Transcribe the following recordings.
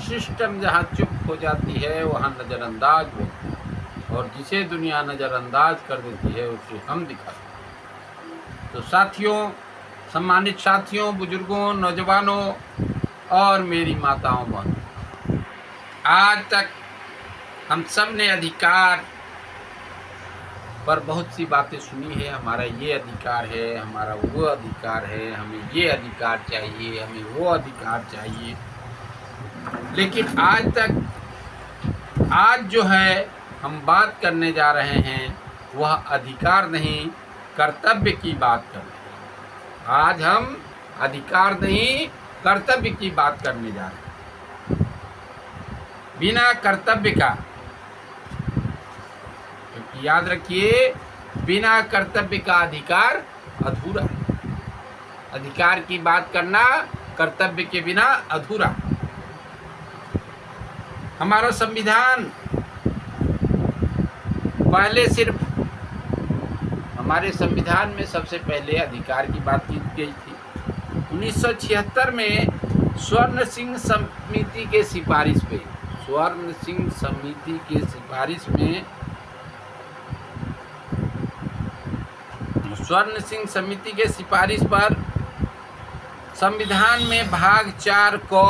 System जहाँ चुप हो जाती है वहाँ नज़रअंदाज होती है, और जिसे दुनिया नज़रअंदाज कर देती है उसे हम दिखाते हैं। तो साथियों, सम्मानित साथियों, बुजुर्गों, नौजवानों और मेरी माताओं बहनों, आज तक हम सब ने अधिकार पर बहुत सी बातें सुनी है। हमारा ये अधिकार है, हमारा वो अधिकार है, हमें ये अधिकार चाहिए, हमें वो अधिकार चाहिए। लेकिन आज जो है हम बात करने जा रहे हैं वह अधिकार नहीं, कर्तव्य की बात कर रहे हैं। आज हम अधिकार नहीं, कर्तव्य की बात करने जा रहे हैं। बिना कर्तव्य का, क्योंकि याद रखिए, बिना कर्तव्य का अधिकार अधूरा है। अधिकार की बात करना कर्तव्य के बिना अधूरा। हमारा संविधान पहले सिर्फ, हमारे संविधान में सबसे पहले अधिकार की बात की गई थी 1976 में स्वर्ण सिंह समिति के सिफारिश पे। स्वर्ण सिंह समिति के सिफारिश में, स्वर्ण सिंह समिति के सिफारिश पर संविधान में भाग 4 को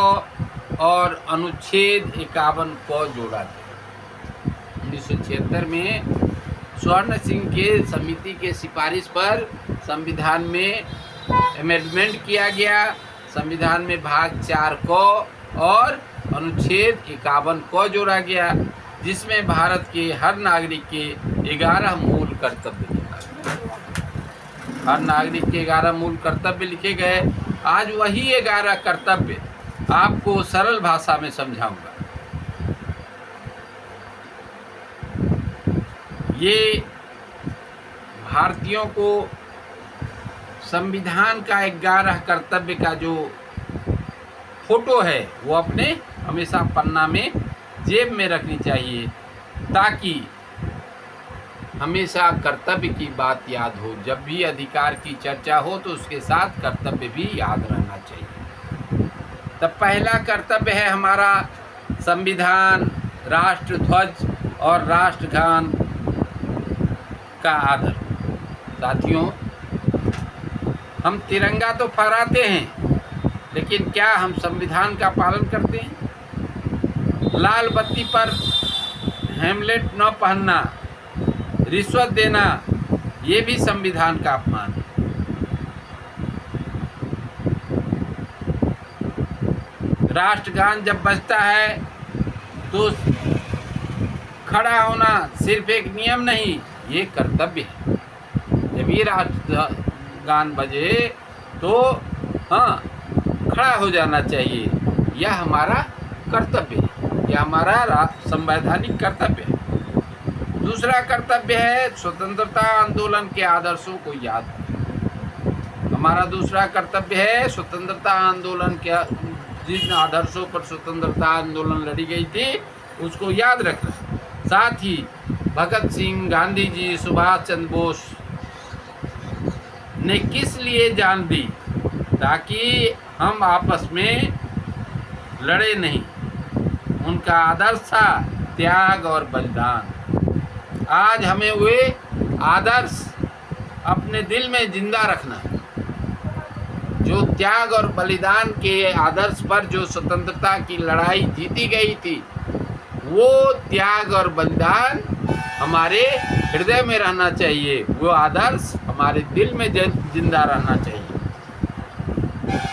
और अनुच्छेद 51 को जोड़ा गया। 1976 में स्वर्ण सिंह के समिति के सिफारिश पर संविधान में अमेंडमेंट किया गया। संविधान में भाग 4 को और अनुच्छेद 51 को जोड़ा गया, जिसमें भारत के हर नागरिक के 11 मूल कर्तव्य लिखा गया। हर नागरिक के 11 मूल कर्तव्य लिखे गए। आज वही 11 कर्तव्य आपको सरल भाषा में समझाऊंगा। ये भारतीयों को संविधान का 11 कर्तव्य का जो फोटो है वो अपने हमेशा पन्ना में जेब में रखनी चाहिए, ताकि हमेशा कर्तव्य की बात याद हो। जब भी अधिकार की चर्चा हो तो उसके साथ कर्तव्य भी याद रहना चाहिए। तब पहला कर्तव्य है हमारा संविधान, राष्ट्र ध्वज और राष्ट्रगान का आदर। साथियों, हम तिरंगा तो फहराते हैं, लेकिन क्या हम संविधान का पालन करते हैं? लाल बत्ती पर हेमलेट न पहनना, रिश्वत देना, ये भी संविधान का अपमान है। राष्ट्रगान जब बजता है तो खड़ा होना सिर्फ एक नियम नहीं, ये कर्तव्य है। जब ये राष्ट्रगान बजे तो हाँ, खड़ा हो जाना चाहिए। यह हमारा कर्तव्य है, यह हमारा संवैधानिक कर्तव्य है। दूसरा कर्तव्य है स्वतंत्रता आंदोलन के आदर्शों को याद रखना। हमारा दूसरा कर्तव्य है स्वतंत्रता आंदोलन के जिन आदर्शों पर स्वतंत्रता आंदोलन लड़ी गई थी उसको याद रखना। साथ ही भगत सिंह, गांधी जी, सुभाष चंद्र बोस ने किस लिए जान दी? ताकि हम आपस में लड़े नहीं। उनका आदर्श था त्याग और बलिदान। आज हमें वे आदर्श अपने दिल में जिंदा रखना है। जो त्याग और बलिदान के आदर्श पर जो स्वतंत्रता की लड़ाई जीती गई थी, वो त्याग और बलिदान हमारे हृदय में रहना चाहिए। वो आदर्श हमारे दिल में जिंदा रहना चाहिए।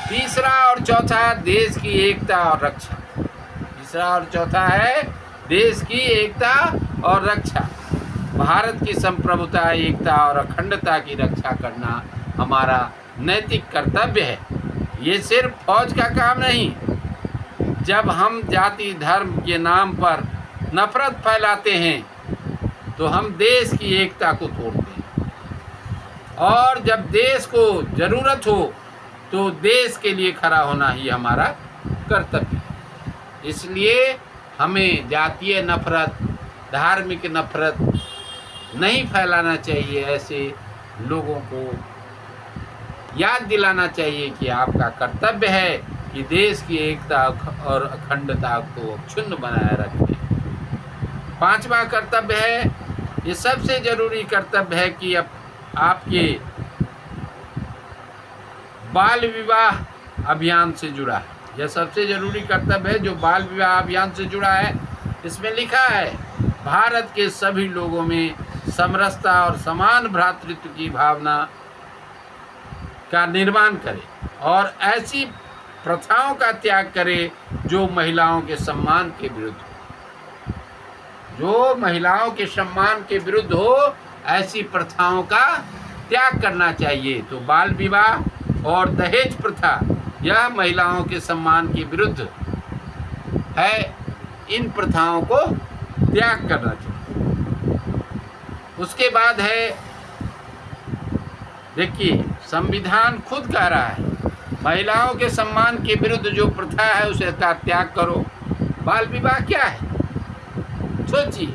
तीसरा और चौथा, देश की एकता और रक्षा। तीसरा और चौथा है देश की एकता और रक्षा। भारत की संप्रभुता, एकता और अखंडता की रक्षा करना हमारा नैतिक कर्तव्य है। ये सिर्फ फौज का काम नहीं। जब हम जाति धर्म के नाम पर नफरत फैलाते हैं तो हम देश की एकता को तोड़ते हैं, और जब देश को ज़रूरत हो तो देश के लिए खड़ा होना ही हमारा कर्तव्य है। इसलिए हमें जातीय नफरत, धार्मिक नफरत नहीं फैलाना चाहिए। ऐसे लोगों को याद दिलाना चाहिए कि आपका कर्तव्य है कि देश की एकता और अखंडता को क्षुण्ण बनाए रखें। पांचवा कर्तव्य है, ये सबसे जरूरी कर्तव्य है कि आपके बाल विवाह अभियान से जुड़ा है। यह सबसे जरूरी कर्तव्य है जो बाल विवाह अभियान से जुड़ा है। इसमें लिखा है, भारत के सभी लोगों में समरसता और समान भ्रातृत्व की भावना का निर्माण करें और ऐसी प्रथाओं का त्याग करें जो महिलाओं के सम्मान के विरुद्ध हो। जो महिलाओं के सम्मान के विरुद्ध हो, ऐसी प्रथाओं का त्याग करना चाहिए। तो बाल विवाह और दहेज प्रथा यह महिलाओं के सम्मान के विरुद्ध है। इन प्रथाओं को त्याग करना चाहिए। उसके बाद है, देखिए, संविधान खुद कह रहा है महिलाओं के सम्मान के विरुद्ध जो प्रथा है उसे का त्याग करो। बाल विवाह क्या है? सोचिए,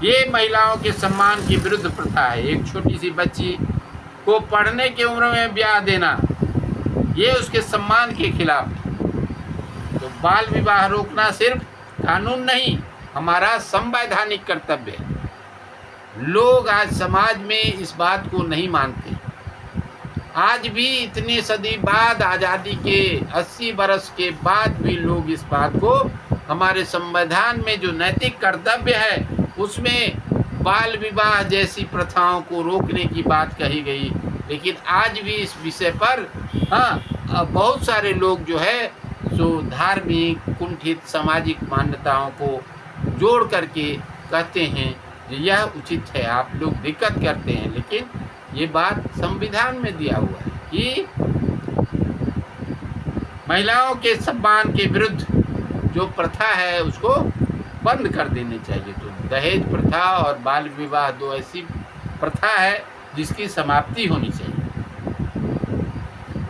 ये महिलाओं के सम्मान की विरुद्ध प्रथा है। एक छोटी सी बच्ची को पढ़ने की उम्र में ब्याह देना, ये उसके सम्मान के खिलाफ है। तो बाल विवाह रोकना सिर्फ कानून नहीं, हमारा संवैधानिक कर्तव्य है। लोग आज समाज में इस बात को नहीं मानते। आज भी इतने सदी बाद, आज़ादी के 80 बरस के बाद भी लोग इस बात को, हमारे संविधान में जो नैतिक कर्तव्य है उसमें बाल विवाह जैसी प्रथाओं को रोकने की बात कही गई, लेकिन आज भी इस विषय पर बहुत सारे लोग जो है सो धार्मिक कुंठित सामाजिक मान्यताओं को जोड़ करके कहते हैं यह उचित है। आप लोग दिक्कत करते हैं, लेकिन ये बात संविधान में दिया हुआ है कि महिलाओं के सम्मान के विरुद्ध जो प्रथा है उसको बंद कर देनी चाहिए। तो दहेज प्रथा और बाल विवाह दो ऐसी प्रथा है जिसकी समाप्ति होनी चाहिए।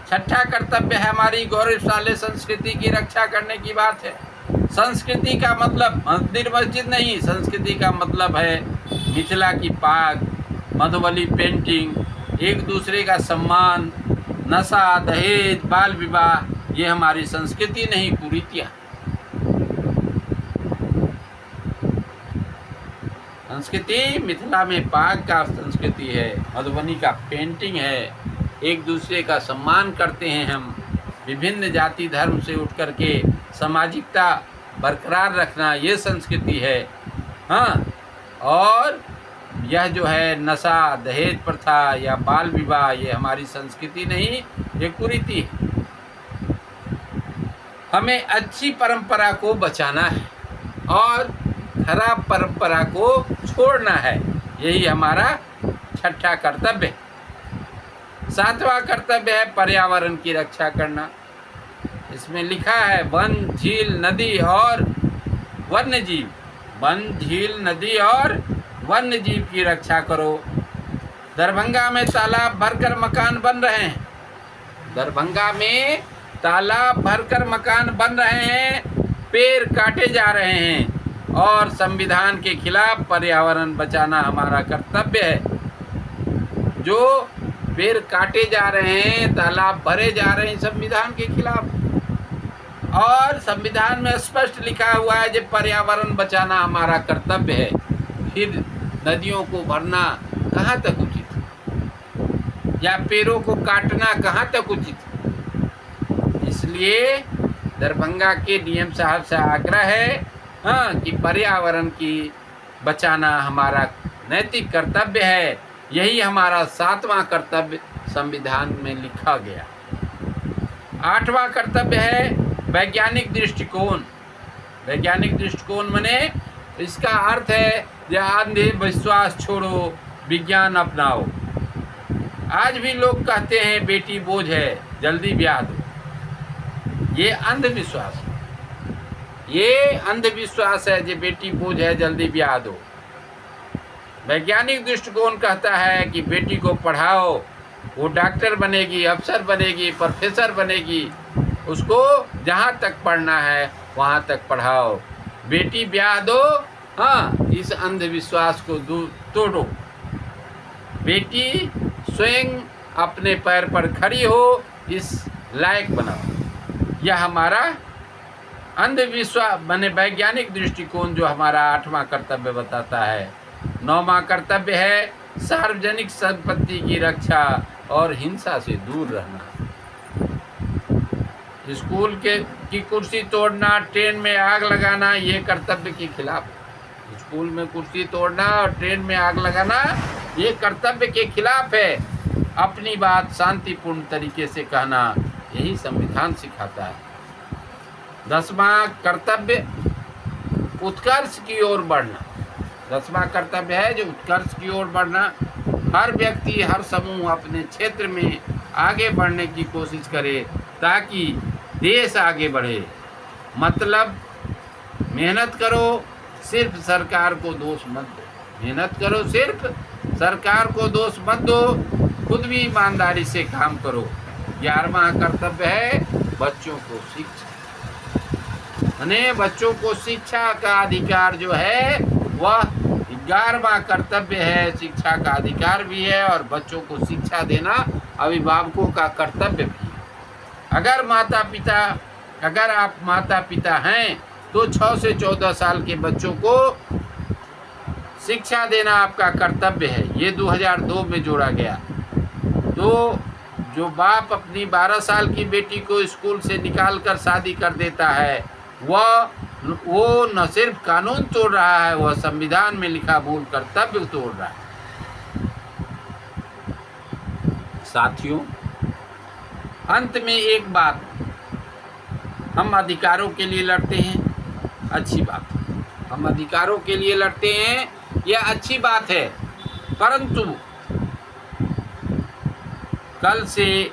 छठा कर्तव्य है हमारी गौरवशाली संस्कृति की रक्षा करने की बात है। संस्कृति का मतलब मंदिर मस्जिद नहीं, संस्कृति का मतलब है मिथिला की पाग, मधुबनी पेंटिंग, एक दूसरे का सम्मान, नशा, दहेज, बाल विवाह, ये हमारी संस्कृति नहीं, कुरीतियाँ। संस्कृति मिथिला में पाग का संस्कृति है, मधुबनी का पेंटिंग है, एक दूसरे का सम्मान करते हैं हम, विभिन्न जाति धर्म से उठ करके सामाजिकता बरकरार रखना, ये संस्कृति है। हाँ, और यह जो है नशा, दहेज प्रथा या बाल विवाह, ये हमारी संस्कृति नहीं, ये कुरीति है। हमें अच्छी परंपरा को बचाना है और खराब परंपरा को छोड़ना है, यही हमारा छठा कर्तव्य है। सातवां कर्तव्य है पर्यावरण की रक्षा करना। इसमें लिखा है वन, झील, नदी और वन्यजीव, वन, झील, नदी और वन्यजीव की रक्षा करो। दरभंगा में तालाब भरकर मकान बन रहे हैं, दरभंगा में तालाब भरकर मकान बन रहे हैं, पेड़ काटे जा रहे हैं और संविधान के खिलाफ पर्यावरण बचाना हमारा कर्तव्य है। जो पेड़ काटे जा रहे हैं, तालाब भरे जा रहे हैं संविधान के खिलाफ, और संविधान में स्पष्ट लिखा हुआ है जब पर्यावरण बचाना हमारा कर्तव्य है, फिर नदियों को भरना कहाँ तक उचित है या पेड़ों को काटना कहाँ तक उचित है। इसलिए दरभंगा के डीएम साहब से आग्रह है कि पर्यावरण की बचाना हमारा नैतिक कर्तव्य है। यही हमारा सातवां कर्तव्य संविधान में लिखा गया। आठवां कर्तव्य है वैज्ञानिक दृष्टिकोण। वैज्ञानिक दृष्टिकोण माने इसका अर्थ है यह अंधविश्वास छोड़ो, विज्ञान अपनाओ। आज भी लोग कहते हैं बेटी बोझ है, जल्दी ब्याह दो, ये अंधविश्वास है। ये अंधविश्वास है जो बेटी बोझ है, जल्दी ब्याह दो। वैज्ञानिक दृष्टिकोण कहता है कि बेटी को पढ़ाओ, वो डॉक्टर बनेगी, अफसर बनेगी, प्रोफेसर बनेगी, उसको जहाँ तक पढ़ना है वहाँ तक पढ़ाओ, बेटी ब्याह दो। हाँ, इस अंधविश्वास को तोड़ो, बेटी स्वयं अपने पैर पर खड़ी हो, इस लायक बनाओ। यह हमारा अंधविश्वास बने वैज्ञानिक दृष्टिकोण जो हमारा 8वां कर्तव्य बताता है। 9वां कर्तव्य है सार्वजनिक संपत्ति की रक्षा और हिंसा से दूर रहना। स्कूल की कुर्सी तोड़ना, ट्रेन में आग लगाना, ये कर्तव्य के खिलाफ है। स्कूल में कुर्सी तोड़ना और ट्रेन में आग लगाना ये कर्तव्य के खिलाफ है। अपनी बात शांतिपूर्ण तरीके से कहना, यही संविधान सिखाता है। 10वां कर्तव्य उत्कर्ष की ओर बढ़ना। 10वां कर्तव्य है जो उत्कर्ष की ओर बढ़ना। हर व्यक्ति, हर समूह अपने क्षेत्र में आगे बढ़ने की कोशिश करे ताकि देश आगे बढ़े। मतलब मेहनत करो, सिर्फ सरकार को दोष मत दो। मेहनत करो, सिर्फ सरकार को दोष मत दो, खुद भी ईमानदारी से काम करो। 11वां कर्तव्य है बच्चों को शिक्षा। यानी बच्चों को शिक्षा का अधिकार जो है वह 11वां कर्तव्य है। शिक्षा का अधिकार भी है और बच्चों को शिक्षा देना अभिभावकों का कर्तव्य भी है। अगर आप माता पिता हैं तो 6 से 14 साल के बच्चों को शिक्षा देना आपका कर्तव्य है। ये 2002 में जोड़ा गया। तो जो बाप अपनी 12 साल की बेटी को स्कूल से निकाल कर शादी कर देता है वो न सिर्फ कानून तोड़ रहा है, वह संविधान में लिखा मूल कर्तव्य तोड़ रहा है। साथियों, अंत में एक बात, हम अधिकारों के लिए लड़ते हैं, अच्छी बात। हम अधिकारों के लिए लड़ते हैं, यह अच्छी बात है। परंतु कल से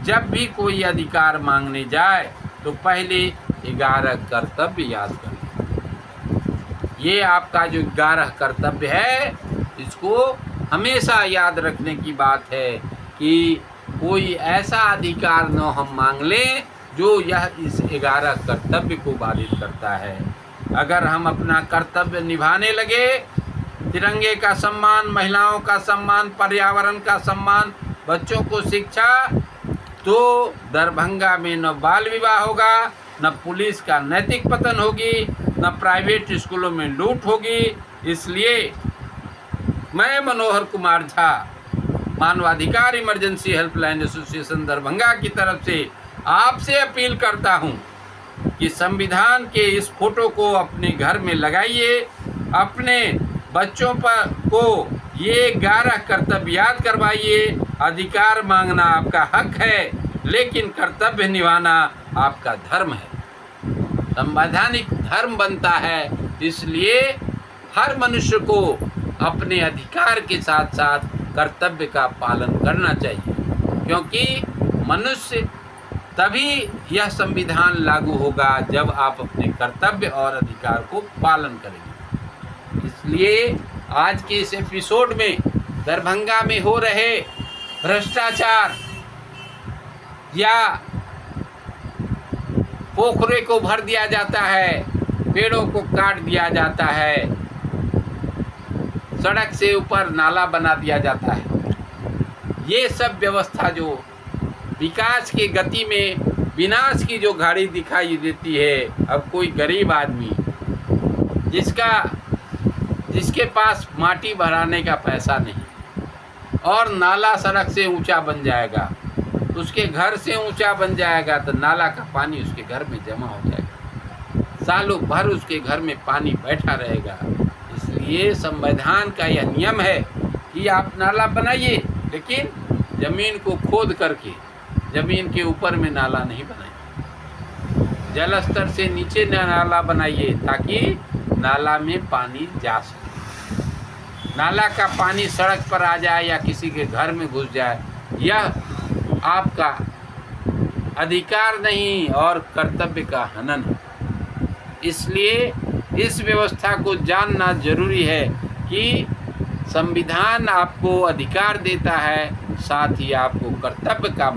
जब भी कोई अधिकार मांगने जाए तो पहले 11 कर्तव्य याद करें। ये आपका जो 11 कर्तव्य है, इसको हमेशा याद रखने की बात है कि कोई ऐसा अधिकार न हम मांग लें जो यह इस 11 कर्तव्य को बाधित करता है। अगर हम अपना कर्तव्य निभाने लगे, तिरंगे का सम्मान, महिलाओं का सम्मान, पर्यावरण का सम्मान, बच्चों को शिक्षा, तो दरभंगा में न बाल विवाह होगा, न पुलिस का नैतिक पतन होगी, न प्राइवेट स्कूलों में लूट होगी। इसलिए मैं मनोहर कुमार झा, मानवाधिकार इमरजेंसी हेल्पलाइन एसोसिएशन दरभंगा की तरफ से आपसे अपील करता हूं कि संविधान के इस फोटो को अपने घर में लगाइए। अपने बच्चों पर को ये 11 कर्तव्य याद करवाइए। अधिकार मांगना आपका हक है, लेकिन कर्तव्य निभाना आपका धर्म है, संवैधानिक धर्म बनता है। इसलिए हर मनुष्य को अपने अधिकार के साथ साथ कर्तव्य का पालन करना चाहिए, क्योंकि मनुष्य तभी यह संविधान लागू होगा जब आप अपने कर्तव्य और अधिकार को पालन करेंगे। इसलिए आज के इस एपिसोड में दरभंगा में हो रहे भ्रष्टाचार या पोखरे को भर दिया जाता है, पेड़ों को काट दिया जाता है, सड़क से ऊपर नाला बना दिया जाता है, ये सब व्यवस्था जो विकास की गति में विनाश की जो घड़ी दिखाई देती है। अब कोई गरीब आदमी जिसके पास माटी भराने का पैसा नहीं और नाला सड़क से ऊंचा बन जाएगा, उसके घर से ऊंचा बन जाएगा, तो नाला का पानी उसके घर में जमा हो जाएगा, सालों भर उसके घर में पानी बैठा रहेगा। इसलिए संविधान का यह नियम है कि आप नाला बनाइए, लेकिन ज़मीन को खोद करके ज़मीन के ऊपर में नाला नहीं बनाइए। जल स्तर से नीचे नाला बनाइए ताकि नाला में पानी जा सके। नाला का पानी सड़क पर आ जाए या किसी के घर में घुस जाए, यह आपका अधिकार नहीं और कर्तव्य का हनन है। इसलिए इस व्यवस्था को जानना जरूरी है कि संविधान आपको अधिकार देता है, साथ ही आपको कर्तव्य का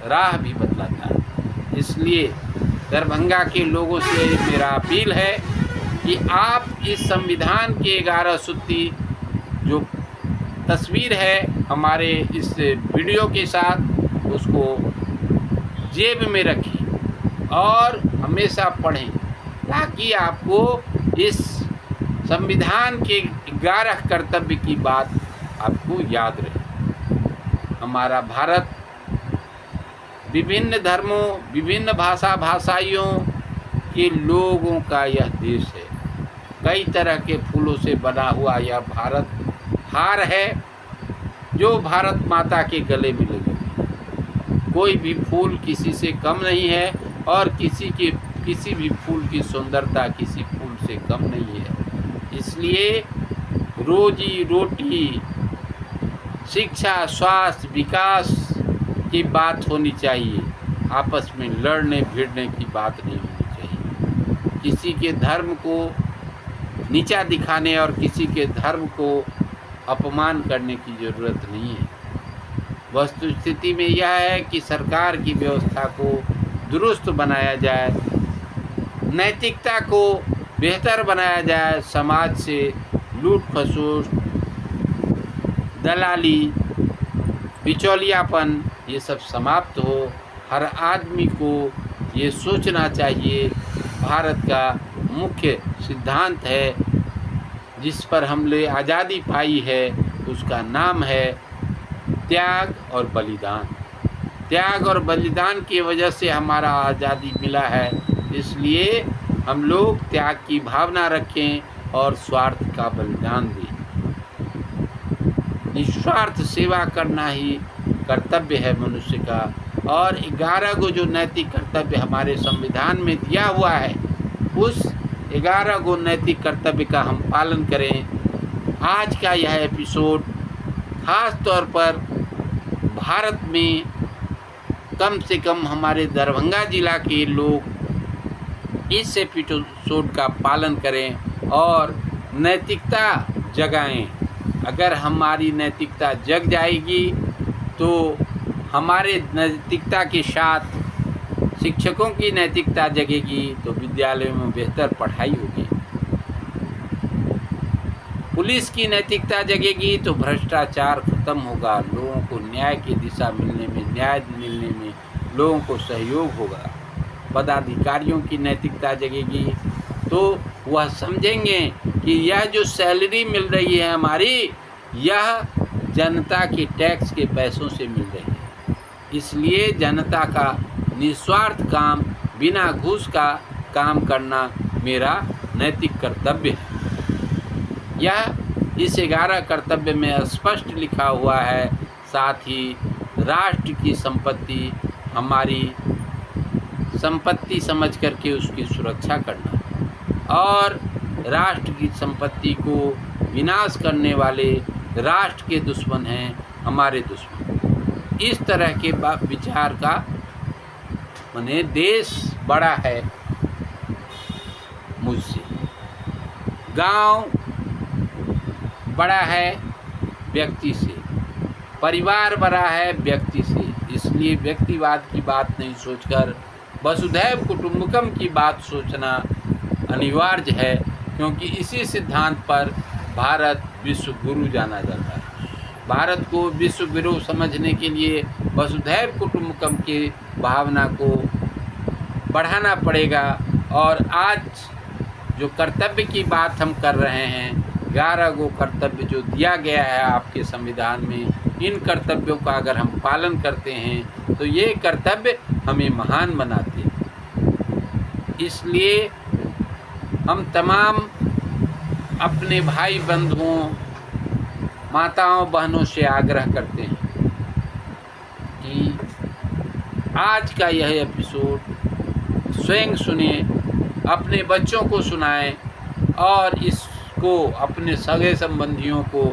राह भी बतलाता है। इसलिए दरभंगा के लोगों से मेरा अपील है कि आप इस संविधान के 11 सूत्री जो तस्वीर है हमारे इस वीडियो के साथ, उसको जेब में रखिए और हमेशा पढ़ें, ताकि आपको इस संविधान के 11 कर्तव्य की बात आपको याद रहे। हमारा भारत विभिन्न धर्मों, विभिन्न भाषाइयों के लोगों का यह देश है। कई तरह के फूलों से बना हुआ यह भारत हार है, जो भारत माता के गले में लगी। कोई भी फूल किसी से कम नहीं है, और किसी भी फूल की सुंदरता किसी फूल से कम नहीं है। इसलिए रोजी रोटी, शिक्षा, स्वास्थ्य, विकास की बात होनी चाहिए। आपस में लड़ने भिड़ने की बात नहीं होनी चाहिए। किसी के धर्म को नीचा दिखाने और किसी के धर्म को अपमान करने की ज़रूरत नहीं है। वस्तुस्थिति में यह है कि सरकार की व्यवस्था को दुरुस्त बनाया जाए, नैतिकता को बेहतर बनाया जाए, समाज से लूट खसोट, दलाली, बिचौलियापन ये सब समाप्त हो। हर आदमी को ये सोचना चाहिए, भारत का मुख्य सिद्धांत है जिस पर हमने आज़ादी पाई है, उसका नाम है त्याग और बलिदान। त्याग और बलिदान की वजह से हमारा आज़ादी मिला है। इसलिए हम लोग त्याग की भावना रखें और स्वार्थ का बलिदान दें। निस्वार्थ सेवा करना ही कर्तव्य है मनुष्य का। और 11 गो जो नैतिक कर्तव्य हमारे संविधान में दिया हुआ है, उस 11 गो नैतिक कर्तव्य का हम पालन करें। आज का यह एपिसोड खास तौर पर भारत में कम से कम हमारे दरभंगा जिला के लोग इस एपिसोड का पालन करें और नैतिकता जगाएं। अगर हमारी नैतिकता जग जाएगी तो हमारे नैतिकता के साथ शिक्षकों की नैतिकता जगेगी, तो विद्यालयों में बेहतर पढ़ाई होगी। पुलिस की नैतिकता जगेगी तो भ्रष्टाचार खत्म होगा, लोगों को न्याय की दिशा मिलने में, न्याय मिलने में लोगों को सहयोग होगा। पदाधिकारियों की नैतिकता जगेगी तो वह समझेंगे कि यह जो सैलरी मिल रही है हमारी, यह जनता के टैक्स के पैसों से मिल रही है। इसलिए जनता का निस्वार्थ काम, बिना घूस का काम करना मेरा नैतिक कर्तव्य है। यह इस 11 कर्तव्य में स्पष्ट लिखा हुआ है। साथ ही राष्ट्र की संपत्ति हमारी संपत्ति समझ करके उसकी सुरक्षा करना, और राष्ट्र की संपत्ति को विनाश करने वाले राष्ट्र के दुश्मन हैं हमारे दुश्मन। इस तरह के विचार का माने देश बड़ा है मुझसे, गांव बड़ा है व्यक्ति से, परिवार बड़ा है व्यक्ति से। इसलिए व्यक्तिवाद की बात नहीं सोचकर वसुधैव कुटुंबकम की बात सोचना अनिवार्य है, क्योंकि इसी सिद्धांत पर भारत विश्व गुरु जाना जाता है। भारत को विश्व गुरु समझने के लिए वसुधैव कुटुंबकम की भावना को बढ़ाना पड़ेगा। और आज जो कर्तव्य की बात हम कर रहे हैं, 11 गो कर्तव्य जो दिया गया है आपके संविधान में, इन कर्तव्यों का अगर हम पालन करते हैं तो ये कर्तव्य हमें महान बनाते हैं। इसलिए हम तमाम अपने भाई बंधुओं, माताओं बहनों से आग्रह करते हैं कि आज का यह एपिसोड स्वयं सुने, अपने बच्चों को सुनाएं और इसको अपने सगे संबंधियों को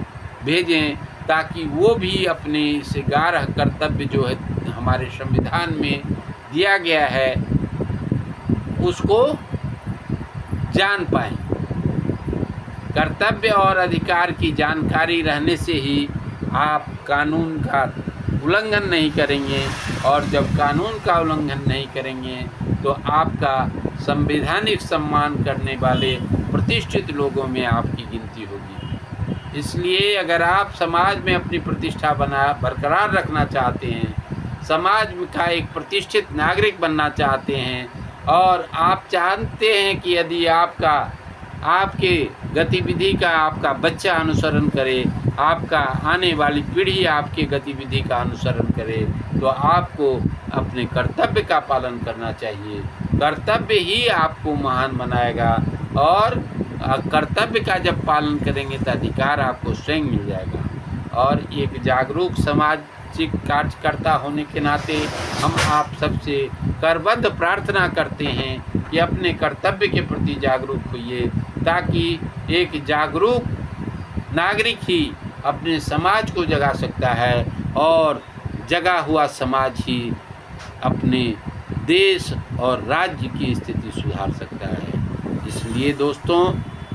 भेजें, ताकि वो भी अपने इस 11 कर्तव्य जो है हमारे संविधान में दिया गया है उसको जान पाएं। कर्तव्य और अधिकार की जानकारी रहने से ही आप कानून का उल्लंघन नहीं करेंगे, और जब कानून का उल्लंघन नहीं करेंगे तो आपका संवैधानिक सम्मान करने वाले प्रतिष्ठित लोगों में आपकी गिनती होगी। इसलिए अगर आप समाज में अपनी प्रतिष्ठा बरकरार रखना चाहते हैं, समाज का एक प्रतिष्ठित नागरिक बनना चाहते हैं, और आप जानते हैं कि यदि आपके गतिविधि का आपका बच्चा अनुसरण करे, आपका आने वाली पीढ़ी आपके गतिविधि का अनुसरण करे, तो आपको अपने कर्तव्य का पालन करना चाहिए। कर्तव्य ही आपको महान बनाएगा, और कर्तव्य का जब पालन करेंगे तो अधिकार आपको स्वयं मिल जाएगा। और एक जागरूक सामाजिक कार्यकर्ता होने के नाते हम आप सबसे करबद्ध प्रार्थना करते हैं कि अपने कर्तव्य के प्रति जागरूक होइए, ताकि एक जागरूक नागरिक ही अपने समाज को जगा सकता है, और जगा हुआ समाज ही अपने देश और राज्य की स्थिति सुधार सकता है। इसलिए दोस्तों,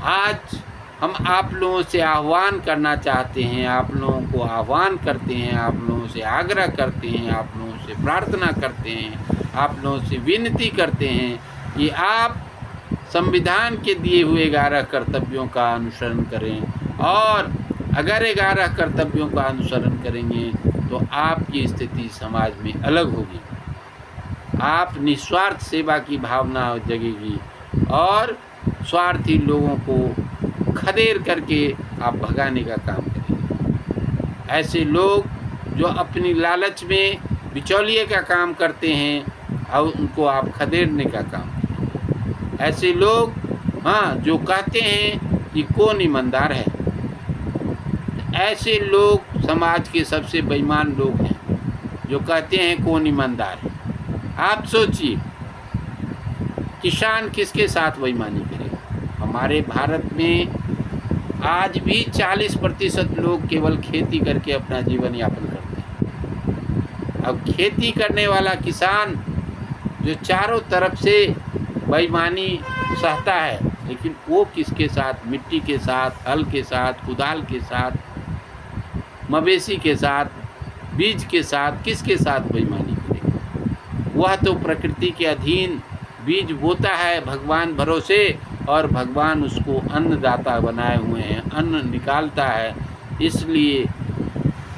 आज हम आप लोगों से आह्वान करना चाहते हैं, आप लोगों को आह्वान करते हैं, आप लोगों से आग्रह करते हैं, आप लोगों से प्रार्थना करते हैं, आप लोगों से विनती करते हैं कि आप संविधान के दिए हुए 11 कर्तव्यों का अनुसरण करें, और अगर 11 कर्तव्यों का अनुसरण करेंगे तो आपकी स्थिति समाज में अलग होगी। आप निस्वार्थ सेवा की भावना जगेगी, और स्वार्थी लोगों को खदेड़ करके आप भगाने का काम करेंगे। ऐसे लोग जो अपनी लालच में बिचौलिए का काम करते हैं और उनको आप खदेड़ने का काम करें। ऐसे लोग जो कहते हैं कि कौन ईमानदार है, ऐसे लोग समाज के सबसे बेईमान लोग हैं जो कहते हैं कौन ईमानदार है। आप सोचिए, किसान किसके साथ बेईमानी करेगा? हमारे भारत में आज भी 40% लोग केवल खेती करके अपना जीवन यापन करते हैं। अब खेती करने वाला किसान जो चारों तरफ से बेईमानी सहता है, लेकिन वो किसके साथ? मिट्टी के साथ, हल के साथ, कुदाल के साथ, मवेशी के साथ, बीज के साथ, किसके साथ बेईमानी करेगा? वह तो प्रकृति के अधीन बीज बोता है भगवान भरोसे, और भगवान उसको अन्नदाता बनाए हुए हैं, अन्न निकालता है, इसलिए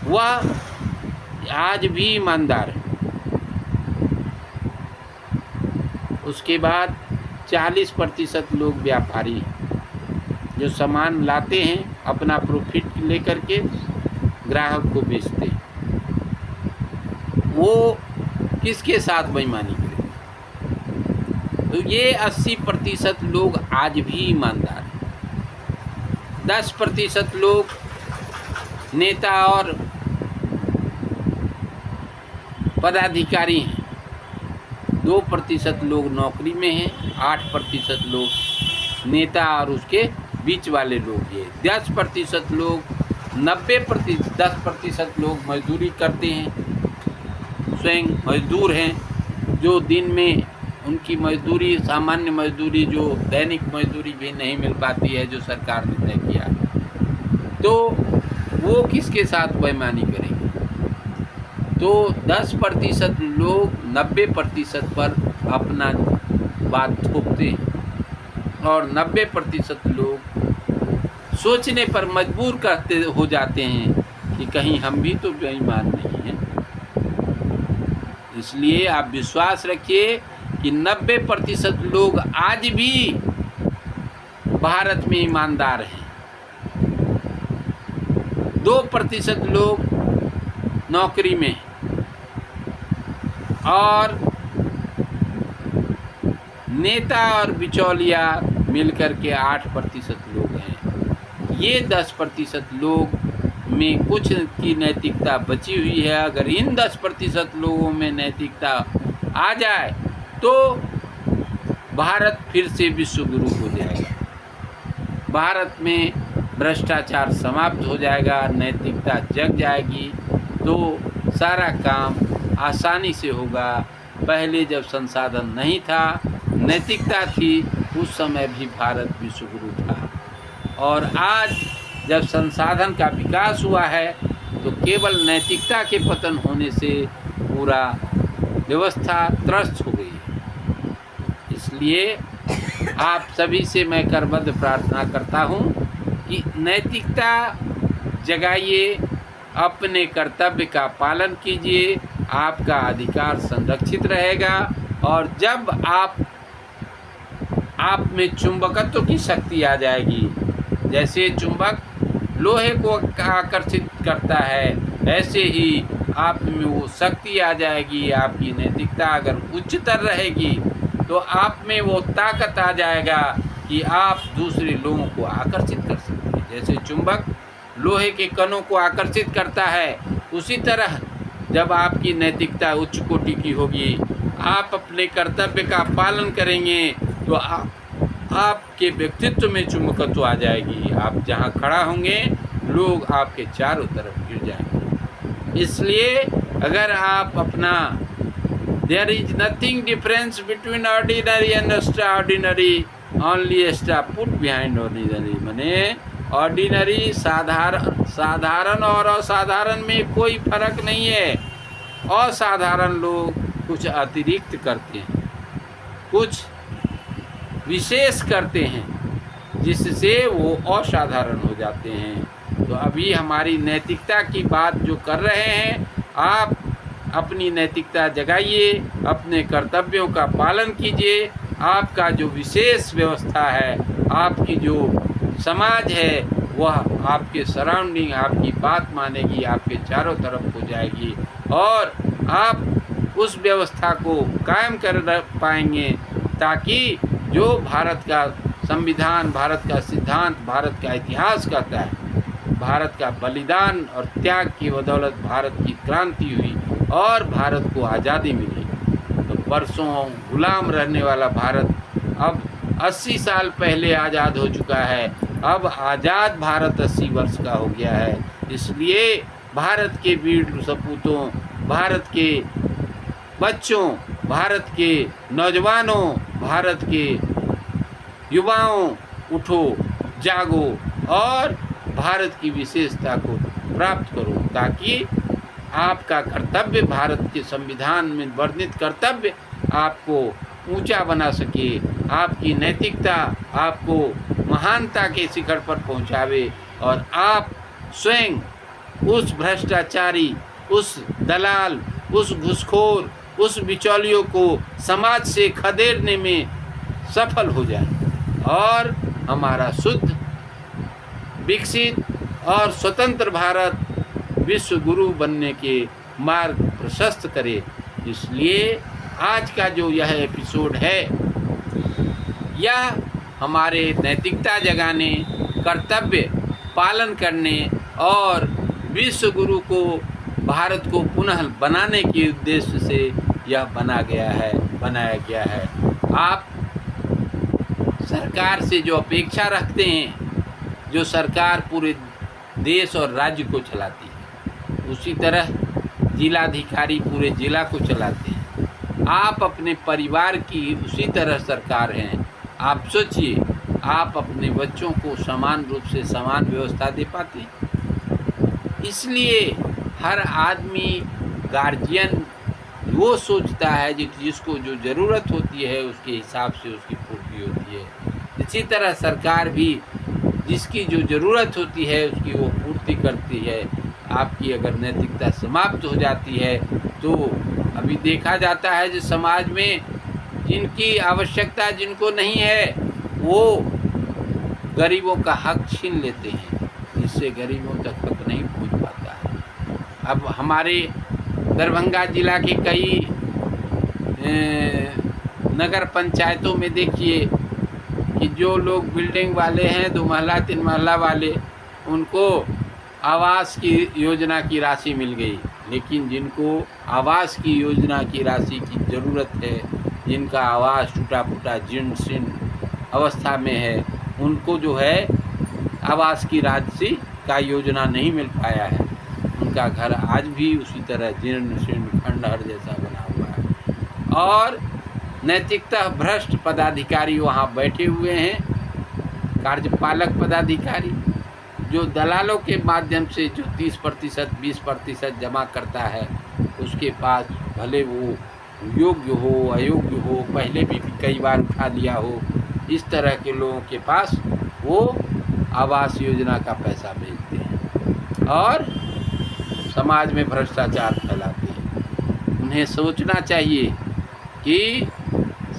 वह आज भी ईमानदार है। उसके बाद 40% लोग व्यापारी हैं जो सामान लाते हैं, अपना प्रॉफिट लेकर के ग्राहक को बेचते हैं। वो किसके साथ बेईमानी करें? तो ये 80% लोग आज भी ईमानदार हैं। 10% लोग नेता और पदाधिकारी हैं, 2% लोग नौकरी में हैं, 8% लोग नेता और उसके बीच वाले लोग हैं, 10% लोग 10% लोग मजदूरी करते हैं, स्वयं मजदूर हैं, जो दिन में उनकी मजदूरी, सामान्य मजदूरी, जो दैनिक मजदूरी भी नहीं मिल पाती है जो सरकार ने तय किया, तो वो किसके साथ बेईमानी करेंगे? तो 10% लोग 90% पर अपना बात थोपते हैं, और 90% लोग सोचने पर मजबूर करते हो जाते हैं कि कहीं हम भी तो बेईमान नहीं हैं। इसलिए आप विश्वास रखिए कि 90% लोग आज भी भारत में ईमानदार हैं। 2% लोग नौकरी में, और नेता और बिचौलिया मिलकर के 8% लोग हैं। ये 10% लोग में कुछ की नैतिकता बची हुई है। अगर इन 10% लोगों में नैतिकता आ जाए तो भारत फिर से विश्व गुरु हो जाएगा। भारत में भ्रष्टाचार समाप्त हो जाएगा, नैतिकता जग जाएगी, तो सारा काम आसानी से होगा। पहले जब संसाधन नहीं था, नैतिकता थी, उस समय भी भारत विश्व गुरु था, और आज जब संसाधन का विकास हुआ है तो केवल नैतिकता के पतन होने से पूरा व्यवस्था त्रस्त हो गई है। इसलिए आप सभी से मैं करबद्ध प्रार्थना करता हूँ कि नैतिकता जगाइए, अपने कर्तव्य का पालन कीजिए, आपका अधिकार संरक्षित रहेगा। और जब आप आप में चुंबकत्व की शक्ति आ जाएगी। जैसे चुंबक लोहे को आकर्षित करता है, ऐसे ही आप में वो शक्ति आ जाएगी। आपकी नैतिकता अगर उच्चतर रहेगी तो आप में वो ताकत आ जाएगा कि आप दूसरे लोगों को आकर्षित कर सकते हैं। जैसे चुंबक लोहे के कणों को आकर्षित करता है, उसी तरह जब आपकी नैतिकता उच्च कोटि की होगी, आप अपने कर्तव्य का पालन करेंगे तो आपके व्यक्तित्व में चुंबकत्व आ जाएगी। आप जहाँ खड़ा होंगे लोग आपके चारों तरफ गिर जाएंगे। इसलिए अगर आप अपना there is nothing difference between ordinary and extraordinary, only extra put behind ordinary. माने ऑर्डिनरी साधारण और असाधारण में कोई फर्क नहीं है। असाधारण लोग कुछ अतिरिक्त करते हैं, कुछ विशेष करते हैं, जिससे वो असाधारण हो जाते हैं। तो अभी हमारी नैतिकता की बात जो कर रहे हैं, आप अपनी नैतिकता जगाइए, अपने कर्तव्यों का पालन कीजिए। आपका जो विशेष व्यवस्था है, आपकी जो समाज है, वह आपके सराउंडिंग आपकी बात मानेगी, आपके चारों तरफ हो जाएगी और आप उस व्यवस्था को कायम कर पाएंगे, ताकि जो भारत का संविधान, भारत का सिद्धांत, भारत का इतिहास कहता है, भारत का बलिदान और त्याग की बदौलत भारत की क्रांति हुई और भारत को आज़ादी मिली। तो वर्षों गुलाम रहने वाला भारत अब 80 साल पहले आज़ाद हो चुका है। अब आज़ाद भारत 80 वर्ष का हो गया है। इसलिए भारत के वीर सपूतों, भारत के बच्चों, भारत के नौजवानों, भारत के युवाओं, उठो, जागो और भारत की विशेषता को प्राप्त करो, ताकि आपका कर्तव्य, भारत के संविधान में वर्णित कर्तव्य आपको ऊंचा बना सके, आपकी नैतिकता आपको महानता के शिखर पर पहुंचावे और आप स्वयं उस भ्रष्टाचारी, उस दलाल, उस घूसखोर, उस बिचौलियों को समाज से खदेड़ने में सफल हो जाए और हमारा शुद्ध, विकसित और स्वतंत्र भारत विश्व गुरु बनने के मार्ग प्रशस्त करे। इसलिए आज का जो यह एपिसोड है, यह हमारे नैतिकता जगाने, कर्तव्य पालन करने और विश्व गुरु को, भारत को पुनः बनाने के उद्देश्य से यह बनाया गया है। आप सरकार से जो अपेक्षा रखते हैं, जो सरकार पूरे देश और राज्य को चलाती है, उसी तरह जिलाधिकारी पूरे जिला को चलाते हैं। आप अपने परिवार की उसी तरह सरकार हैं। आप सोचिए, आप अपने बच्चों को समान रूप से समान व्यवस्था दे पाते हैं। इसलिए हर आदमी, गार्जियन वो सोचता है जिसको जो ज़रूरत होती है उसके हिसाब से उसकी पूर्ति होती है। इसी तरह सरकार भी जिसकी जो ज़रूरत होती है उसकी वो पूर्ति करती है। आपकी अगर नैतिकता समाप्त हो जाती है तो अभी देखा जाता है जो समाज में जिनकी आवश्यकता जिनको नहीं है, वो गरीबों का हक छीन लेते हैं, जिससे गरीबों तक हक नहीं पहुंच पाता है। अब हमारे दरभंगा जिला के कई नगर पंचायतों में देखिए कि जो लोग बिल्डिंग वाले हैं, 2 महला 3 महला वाले, उनको आवास की योजना की राशि मिल गई, लेकिन जिनको आवास की योजना की राशि की ज़रूरत है, जिनका आवास टूटा फूटा जीर्ण शीर्ण अवस्था में है, उनको जो है आवास की राशि का योजना नहीं मिल पाया है। उनका घर आज भी उसी तरह जीर्ण शीर्ण खंडहर जैसा बना हुआ है और नैतिकता भ्रष्ट पदाधिकारी वहाँ बैठे हुए हैं, कार्यपालक पदाधिकारी, जो दलालों के माध्यम से जो 30% 20% जमा करता है, उसके पास भले वो योग्य हो अयोग्य हो, पहले भी कई बार उठा लिया हो, इस तरह के लोगों के पास वो आवास योजना का पैसा भेजते हैं और समाज में भ्रष्टाचार फैलाते हैं। उन्हें सोचना चाहिए कि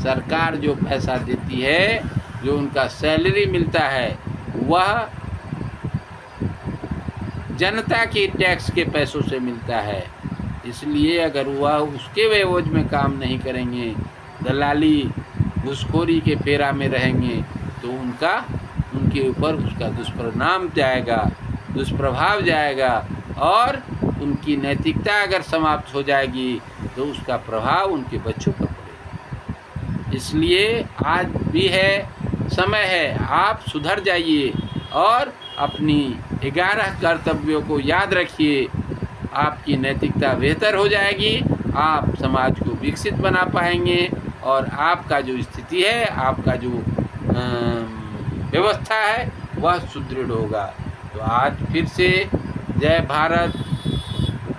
सरकार जो पैसा देती है जो उनका सैलरी मिलता है वह जनता के टैक्स के पैसों से मिलता है। इसलिए अगर वह उसके एवज में काम नहीं करेंगे, दलाली घूसखोरी के फेरा में रहेंगे, तो उनके ऊपर उसका दुष्परिणाम जाएगा, दुष्प्रभाव जाएगा और उनकी नैतिकता अगर समाप्त हो जाएगी तो उसका प्रभाव उनके बच्चों पर पड़ेगा। इसलिए आज भी है, समय है, आप सुधर जाइए और अपनी 11 कर्तव्यों को याद रखिए। आपकी नैतिकता बेहतर हो जाएगी, आप समाज को विकसित बना पाएंगे और आपका जो स्थिति है, आपका जो व्यवस्था है वह सुदृढ़ होगा। तो आज फिर से जय भारत,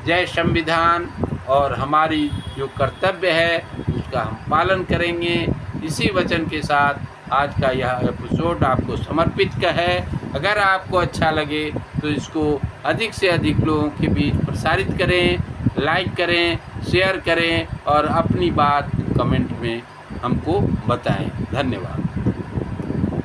जय संविधान, और हमारी जो कर्तव्य है उसका हम पालन करेंगे। इसी वचन के साथ आज का यह एपिसोड आपको समर्पित का है। अगर आपको अच्छा लगे तो इसको अधिक से अधिक लोगों के बीच प्रसारित करें, लाइक करें, शेयर करें और अपनी बात कमेंट में हमको बताएं। धन्यवाद।